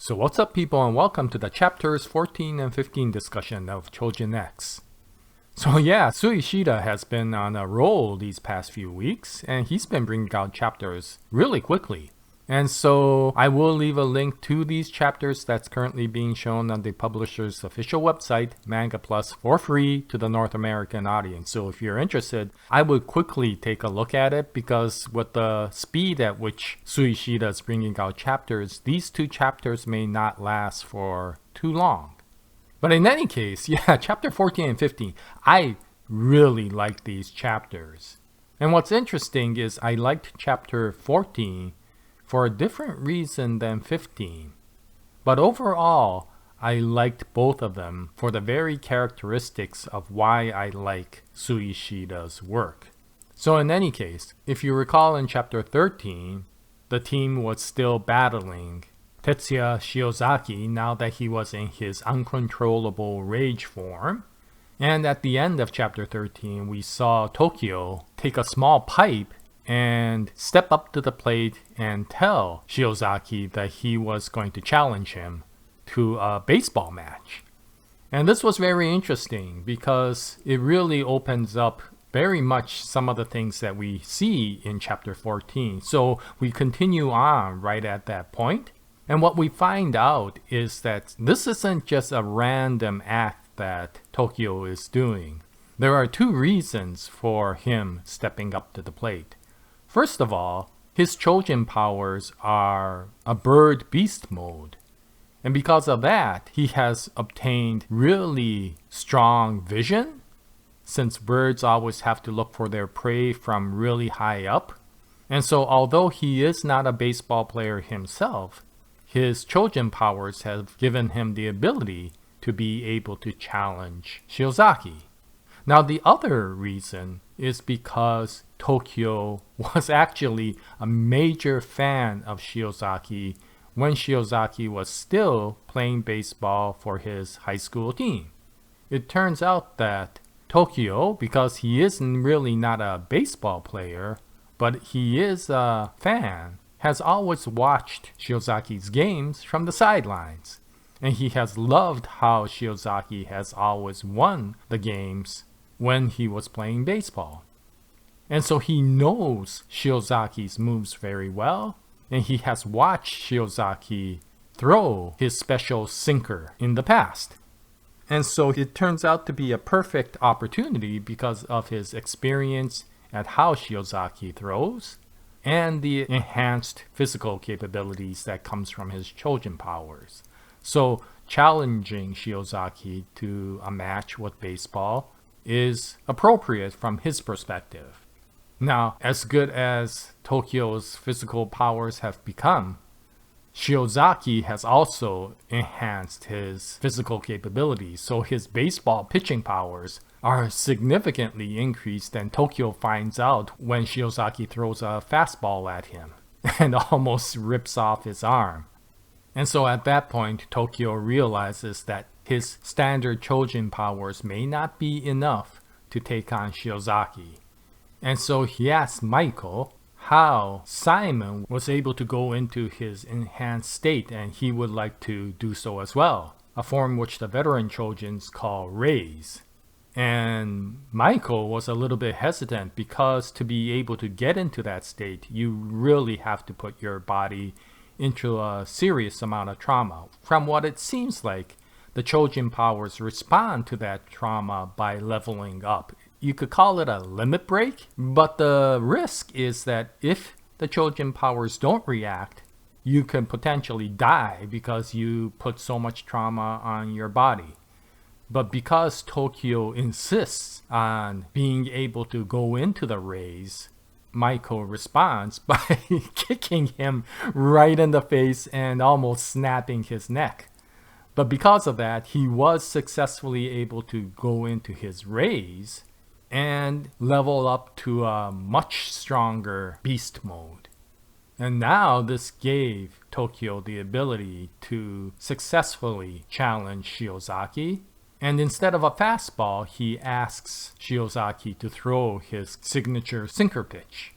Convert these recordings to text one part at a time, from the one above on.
So what's up people, and welcome to the chapters 14 and 15 discussion of Choujin X. So yeah, Sui Ishida has been on a roll these past few weeks, and he's been bringing out chapters really quickly. And so I will leave a link to these chapters that's currently being shown on the publisher's official website, Manga Plus, for free to the North American audience. So if you're interested, I would quickly take a look at it, because with the speed at which Sui Ishida is bringing out chapters, these two chapters may not last for too long. But in any case, yeah, chapter 14 and 15, I really like these chapters. And what's interesting is I liked chapter 14 for a different reason than 15. But overall, I liked both of them for the very characteristics of why I like Sui Ishida's work. So in any case, if you recall in chapter 13, the team was still battling Tetsuya Shiozaki now that he was in his uncontrollable rage form. And at the end of chapter 13, we saw Tokyo take a small pipe and step up to the plate and tell Shiozaki that he was going to challenge him to a baseball match. And this was very interesting because it really opens up very much some of the things that we see in chapter 14. So we continue on right at that point. And what we find out is that this isn't just a random act that Tokyo is doing. There are two reasons for him stepping up to the plate. First of all, his Choujin powers are a bird beast mode. And because of that, he has obtained really strong vision, since birds always have to look for their prey from really high up. And so although he is not a baseball player himself, his Choujin powers have given him the ability to be able to challenge Shiozaki. Now the other reason is because Tokyo was actually a major fan of Shiozaki when Shiozaki was still playing baseball for his high school team. It turns out that Tokyo, because he isn't really not a baseball player, but he is a fan, has always watched Shiozaki's games from the sidelines. And he has loved how Shiozaki has always won the games when he was playing baseball. And so he knows Shiozaki's moves very well, and he has watched Shiozaki throw his special sinker in the past. And so it turns out to be a perfect opportunity because of his experience at how Shiozaki throws and the enhanced physical capabilities that comes from his Choujin powers. So challenging Shiozaki to a match with baseball is appropriate from his perspective. Now, as good as Tokyo's physical powers have become, Shiozaki has also enhanced his physical capabilities, so his baseball pitching powers are significantly increased, and Tokyo finds out when Shiozaki throws a fastball at him and almost rips off his arm. And so at that point, Tokyo realizes that his standard Choujin powers may not be enough to take on Shiozaki. And so he asks Michael how Simon was able to go into his enhanced state, and he would like to do so as well, a form which the veteran Choujins call raise. And Michael was a little bit hesitant because to be able to get into that state, you really have to put your body into a serious amount of trauma. From what it seems like, the Choujin powers respond to that trauma by leveling up. You could call it a limit break, but the risk is that if the Choujin powers don't react, you can potentially die because you put so much trauma on your body. But because Tokyo insists on being able to go into the raise, Michael responds by kicking him right in the face and almost snapping his neck. But because of that, he was successfully able to go into his raise and level up to a much stronger beast mode. And now this gave Tokyo the ability to successfully challenge Shiozaki. And instead of a fastball, he asks Shiozaki to throw his signature sinker pitch.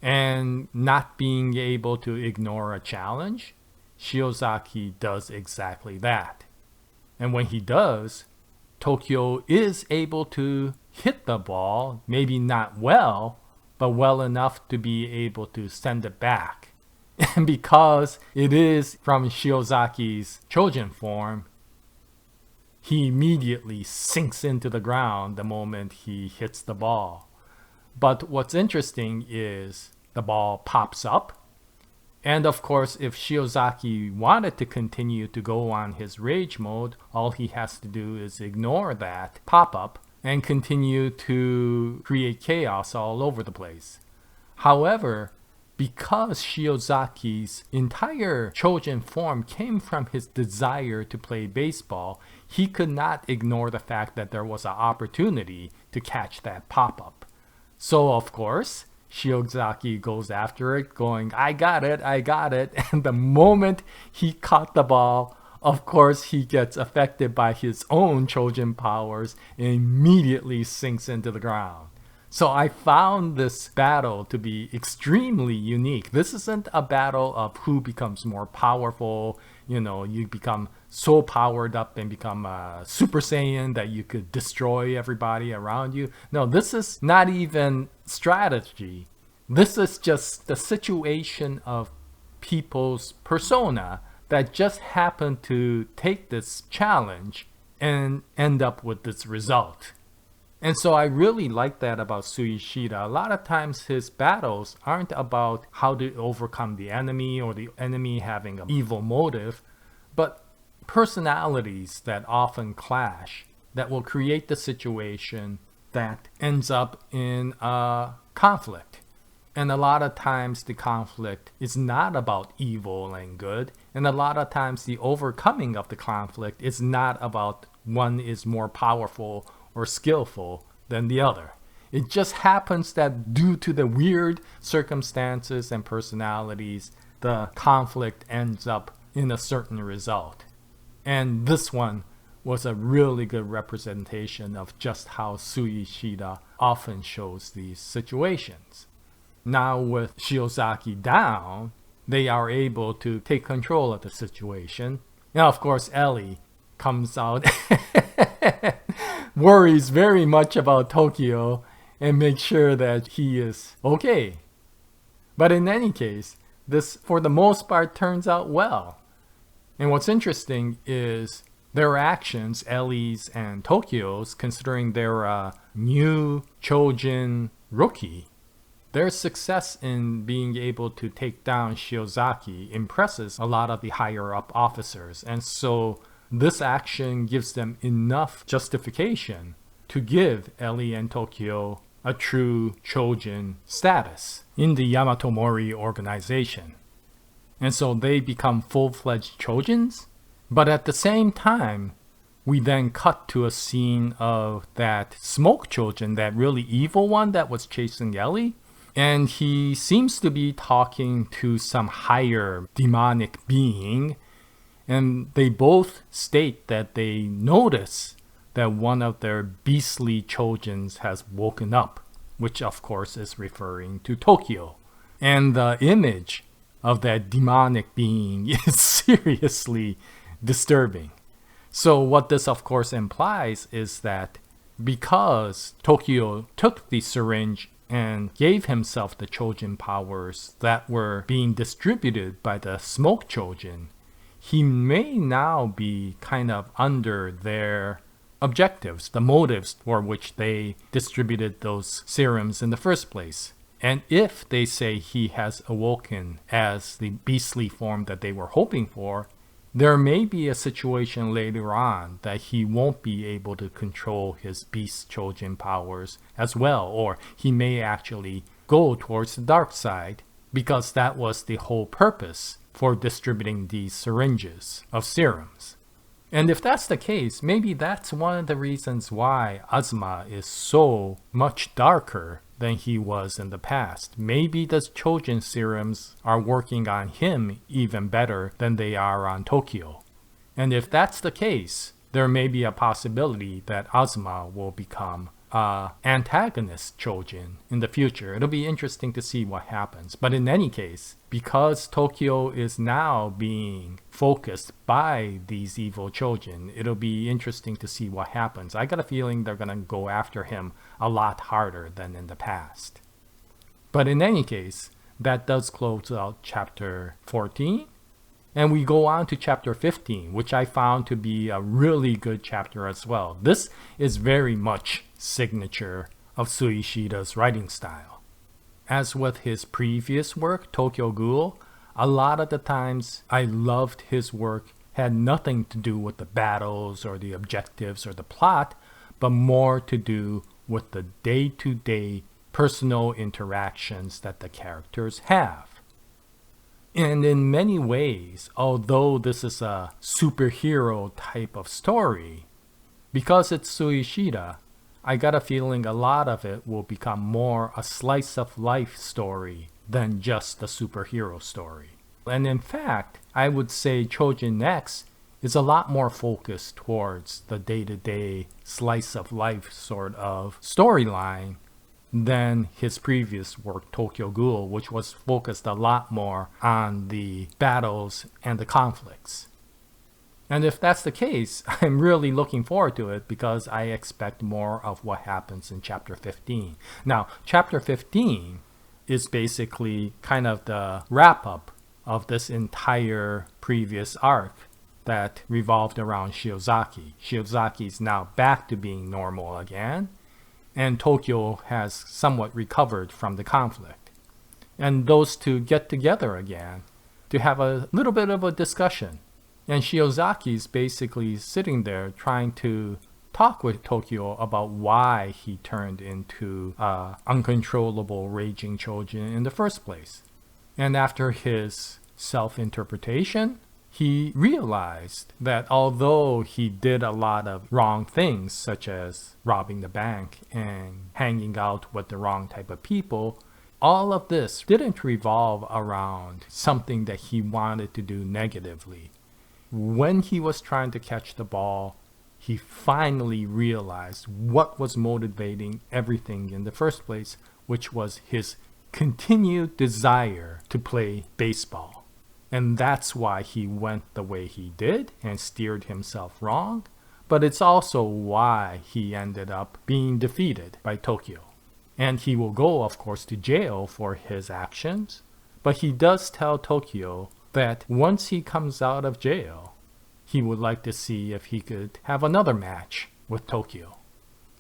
And not being able to ignore a challenge, Shiozaki does exactly that. And when he does, Tokyo is able to hit the ball, maybe not well, but well enough to be able to send it back. And because it is from Shiozaki's Choujin form, he immediately sinks into the ground the moment he hits the ball. But what's interesting is the ball pops up. And of course, if Shiozaki wanted to continue to go on his rage mode, all he has to do is ignore that pop-up and continue to create chaos all over the place. However, because Shiozaki's entire Choujin form came from his desire to play baseball, he could not ignore the fact that there was an opportunity to catch that pop-up. So of course, Shiozaki goes after it, going, I got it. And the moment he caught the ball, of course, he gets affected by his own Choujin powers and immediately sinks into the ground. So I found this battle to be extremely unique. This isn't a battle of who becomes more powerful. You become so powered up and become a Super Saiyan that you could destroy everybody around you. No, this is not even strategy. This is just the situation of people's persona that just happen to take this challenge and end up with this result. And so I really like that about Sui Ishida. A lot of times his battles aren't about how to overcome the enemy or the enemy having an evil motive, but personalities that often clash that will create the situation that ends up in a conflict. And a lot of times the conflict is not about evil and good. And a lot of times the overcoming of the conflict is not about one is more powerful or skillful than the other. It just happens that due to the weird circumstances and personalities, the conflict ends up in a certain result. And this one was a really good representation of just how Sui Ishida often shows these situations. Now with Shiozaki down, they are able to take control of the situation. Now of course Ellie comes out worries very much about Tokyo and makes sure that he is okay. But in any case, this for the most part turns out well. And what's interesting is their actions, Ellie's and Tokyo's, considering they're a new Choujin rookie, their success in being able to take down Shiozaki impresses a lot of the higher up officers. And so this action gives them enough justification to give Ellie and Tokyo a true Choujin status in the Yamato Mori organization. And so they become full-fledged Choujins. But at the same time, we then cut to a scene of that smoke Choujin, that really evil one that was chasing Ellie. And he seems to be talking to some higher demonic being. And they both state that they notice that one of their beastly Choujins has woken up, which of course is referring to Tokyo. And the image of that demonic being is seriously disturbing. So what this of course implies is that because Tokyo took the syringe and gave himself the Choujin powers that were being distributed by the smoke Choujin, he may now be kind of under their objectives, the motives for which they distributed those serums in the first place. And if they say he has awoken as the beastly form that they were hoping for, there may be a situation later on that he won't be able to control his beast Choujin powers as well, or he may actually go towards the dark side, because that was the whole purpose for distributing these syringes of serums. And if that's the case, maybe that's one of the reasons why Azuma is so much darker than he was in the past. Maybe the Choujin serums are working on him even better than they are on Tokyo. And if that's the case, there may be a possibility that Azuma will become antagonist Choujin in the future. It'll be interesting to see what happens. But in any case, because Tokyo is now being focused by these evil Choujin, it'll be interesting to see what happens. I got a feeling they're going to go after him a lot harder than in the past. But in any case, that does close out chapter 14. And we go on to chapter 15, which I found to be a really good chapter as well. This is very much signature of Sui Ishida's writing style. As with his previous work, Tokyo Ghoul, a lot of the times I loved his work had nothing to do with the battles or the objectives or the plot, but more to do with the day-to-day personal interactions that the characters have. And in many ways, although this is a superhero type of story, because it's Sui Ishida, I got a feeling a lot of it will become more a slice of life story than just a superhero story. And in fact, I would say Choujin X is a lot more focused towards the day-to-day slice of life sort of storyline than his previous work, Tokyo Ghoul, which was focused a lot more on the battles and the conflicts. And if that's the case, I'm really looking forward to it because I expect more of what happens in chapter 15. Now, chapter 15 is basically kind of the wrap-up of this entire previous arc that revolved around Shiozaki. Shiozaki is now back to being normal again, and Tokyo has somewhat recovered from the conflict. And those two get together again to have a little bit of a discussion. And Shiozaki's basically sitting there trying to talk with Tokyo about why he turned into uncontrollable raging Choujin in the first place. And after his self-interpretation, he realized that although he did a lot of wrong things, such as robbing the bank and hanging out with the wrong type of people, all of this didn't revolve around something that he wanted to do negatively. When he was trying to catch the ball, he finally realized what was motivating everything in the first place, which was his continued desire to play baseball. And that's why he went the way he did and steered himself wrong. But it's also why he ended up being defeated by Tokyo. And he will go, of course, to jail for his actions. But he does tell Tokyo that once he comes out of jail, he would like to see if he could have another match with Tokyo.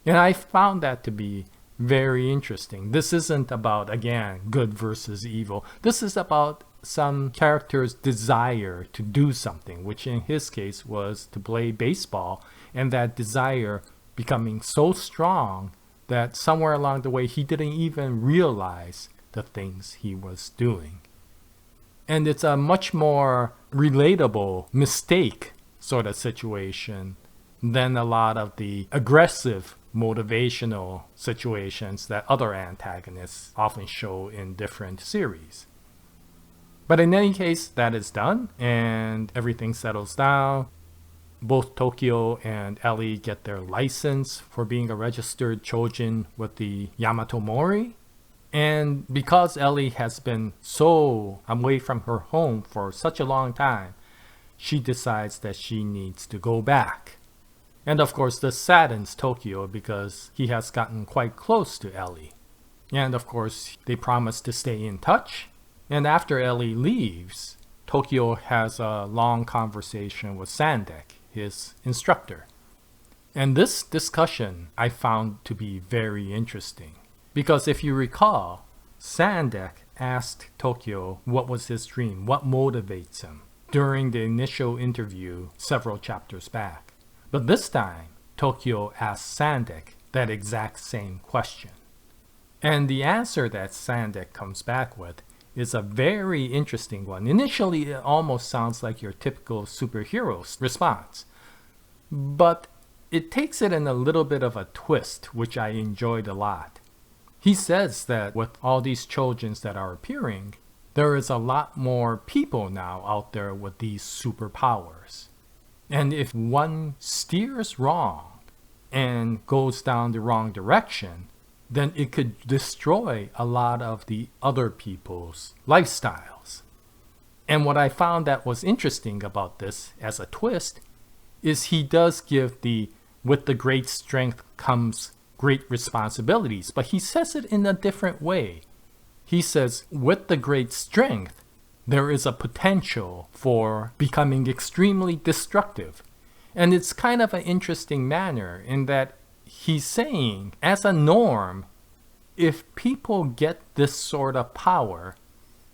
And I found that to be very interesting. This isn't about, again, good versus evil. This is about some character's desire to do something, which in his case was to play baseball, and that desire becoming so strong that somewhere along the way he didn't even realize the things he was doing. And it's a much more relatable mistake sort of situation than a lot of the aggressive motivational situations that other antagonists often show in different series. But in any case, that is done, and everything settles down. Both Tokyo and Ellie get their license for being a registered Choujin with the Yamato Mori. And because Ellie has been so away from her home for such a long time, she decides that she needs to go back. And of course, this saddens Tokyo because he has gotten quite close to Ellie. And of course, they promise to stay in touch. And after Ellie leaves, Tokyo has a long conversation with Sandek, his instructor. And this discussion I found to be very interesting. Because if you recall, Sandek asked Tokyo what was his dream, what motivates him, during the initial interview several chapters back. But this time, Tokyo asked Sandek that exact same question. And the answer that Sandek comes back with is a very interesting one. Initially, it almost sounds like your typical superhero response. But it takes it in a little bit of a twist, which I enjoyed a lot. He says that with all these Choujins that are appearing, there is a lot more people now out there with these superpowers. And if one steers wrong, and goes down the wrong direction, then it could destroy a lot of the other people's lifestyles. And what I found that was interesting about this as a twist is he does give the with the great strength comes great responsibilities, but he says it in a different way. He says, with the great strength, there is a potential for becoming extremely destructive. And it's kind of an interesting manner in that he's saying, as a norm, if people get this sort of power,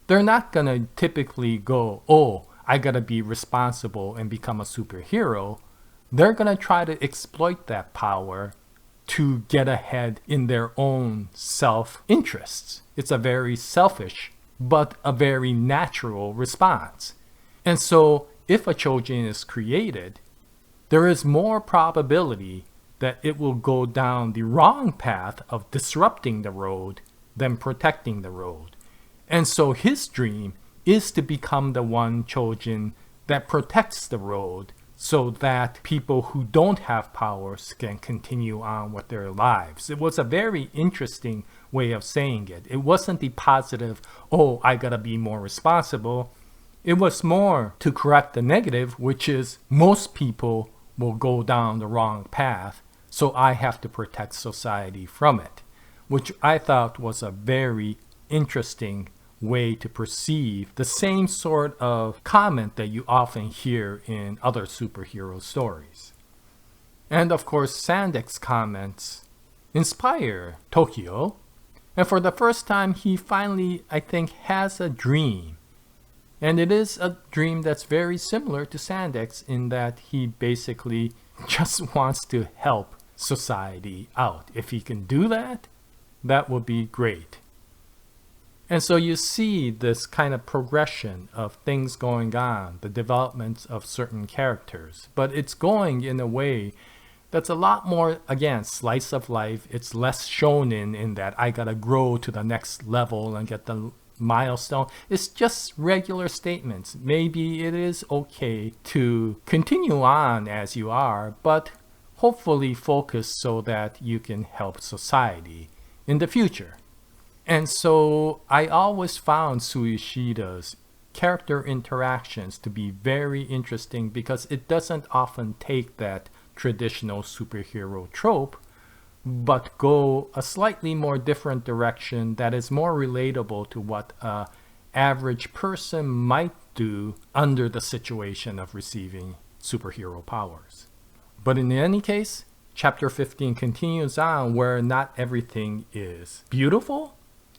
they're not going to typically go, oh, I got to be responsible and become a superhero. They're going to try to exploit that power to get ahead in their own self-interests. It's a very selfish, but a very natural response. And so if a Choujin is created, there is more probability that it will go down the wrong path of disrupting the road than protecting the road. And so his dream is to become the one Choujin that protects the road so that people who don't have powers can continue on with their lives. It was a very interesting way of saying it. It wasn't the positive, oh, I gotta be more responsible. It was more to correct the negative, which is most people will go down the wrong path, so I have to protect society from it, which I thought was a very interesting way to perceive the same sort of comment that you often hear in other superhero stories. And of course, Sandek's comments inspire Tokyo, and for the first time he finally, I think, has a dream. And it is a dream that's very similar to Sandek's in that he basically just wants to help society out. If he can do that, that would be great. And so you see this kind of progression of things going on, the developments of certain characters, but it's going in a way that's a lot more, again, slice of life. It's less shonen in that I gotta grow to the next level and get the milestone. It's just regular statements. Maybe it is okay to continue on as you are, but hopefully focus so that you can help society in the future. And so I always found Sui Ishida's character interactions to be very interesting because it doesn't often take that traditional superhero trope, but go a slightly more different direction that is more relatable to what an average person might do under the situation of receiving superhero powers. But in any case, chapter 15 continues on where not everything is beautiful.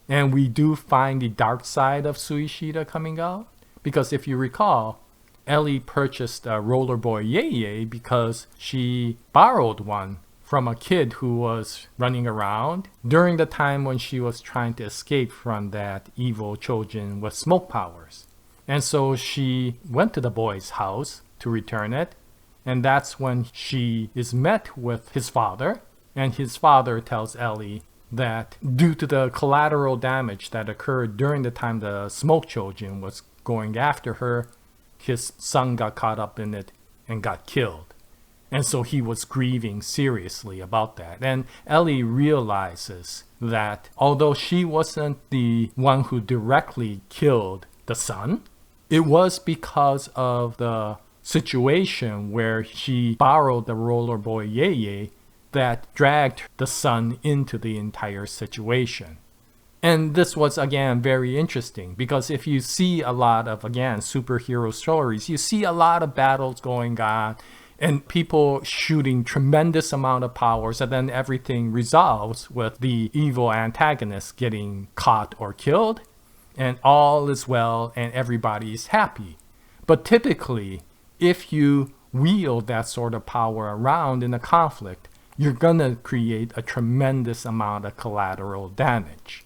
And we do find the dark side of Sui Ishida coming out. Because if you recall, Ellie purchased a roller boy Yeye because she borrowed one from a kid who was running around during the time when she was trying to escape from that evil Choujin with smoke powers. And so she went to the boy's house to return it. And that's when she is met with his father. And his father tells Ellie that due to the collateral damage that occurred during the time the smoke Choujin was going after her, his son got caught up in it and got killed. And so he was grieving seriously about that. And Ellie realizes that although she wasn't the one who directly killed the son, it was because of the situation where she borrowed the roller boy Yeye that dragged the son into the entire situation. And this was, again, very interesting because if you see a lot of, again, superhero stories, you see a lot of battles going on and people shooting tremendous amount of powers, and then everything resolves with the evil antagonist getting caught or killed, and all is well and everybody is happy. But typically, if you wield that sort of power around in a conflict, you're going to create a tremendous amount of collateral damage.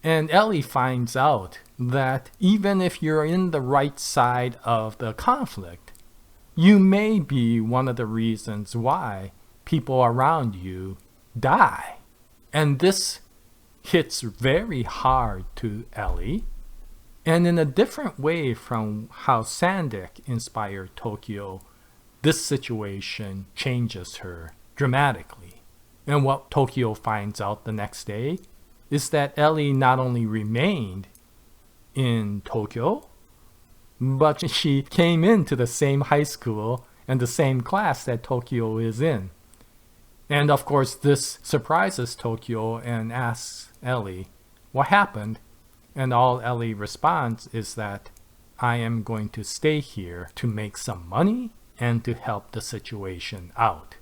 And Ellie finds out that even if you're in the right side of the conflict, you may be one of the reasons why people around you die. And this hits very hard to Ellie. And in a different way from how Sandek inspired Tokyo, this situation changes her dramatically. And what Tokyo finds out the next day is that Ellie not only remained in Tokyo, but she came into the same high school and the same class that Tokyo is in. And of course, this surprises Tokyo and asks Ellie, what happened? And all Ellie responds is that I am going to stay here to make some money and to help the situation out.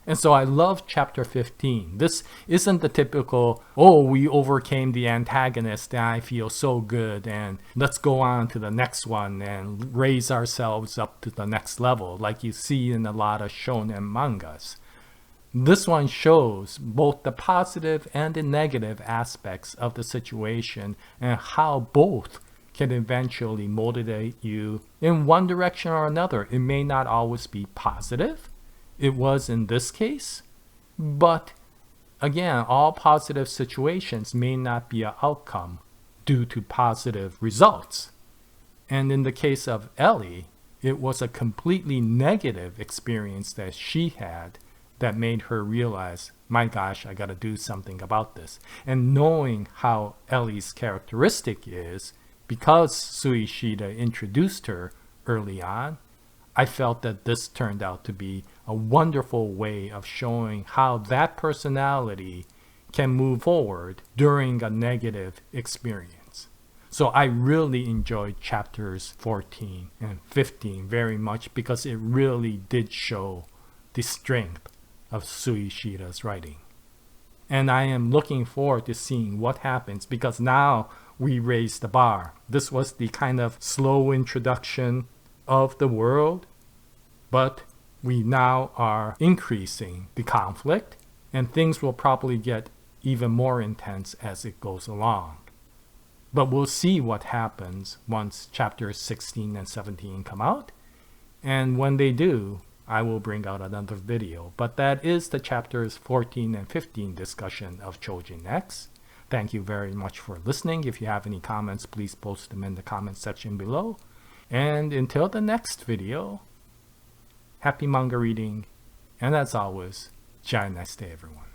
And so I love chapter 15. This isn't the typical, oh, we overcame the antagonist and I feel so good and let's go on to the next one and raise ourselves up to the next level like you see in a lot of shonen mangas. This one shows both the positive and the negative aspects of the situation and how both can eventually motivate you in one direction or another. It may not always be positive. It was in this case, but again, all positive situations may not be an outcome due to positive results. And in the case of Ellie, it was a completely negative experience that she had that made her realize, my gosh, I gotta do something about this. And knowing how Ellie's characteristic is, because Sui Ishida introduced her early on, I felt that this turned out to be a wonderful way of showing how that personality can move forward during a negative experience. So I really enjoyed chapters 14 and 15 very much because it really did show the strength of Sui Ishida's writing. And I am looking forward to seeing what happens because now we raise the bar. This was the kind of slow introduction of the world, but we now are increasing the conflict and things will probably get even more intense as it goes along. But we'll see what happens once chapters 16 and 17 come out, and when they do, I will bring out another video. But that is the chapters 14 and 15 discussion of Choujin X. Thank you very much for listening. If you have any comments, please post them in the comment section below. And until the next video, happy manga reading, and as always, Jaya, nice day everyone.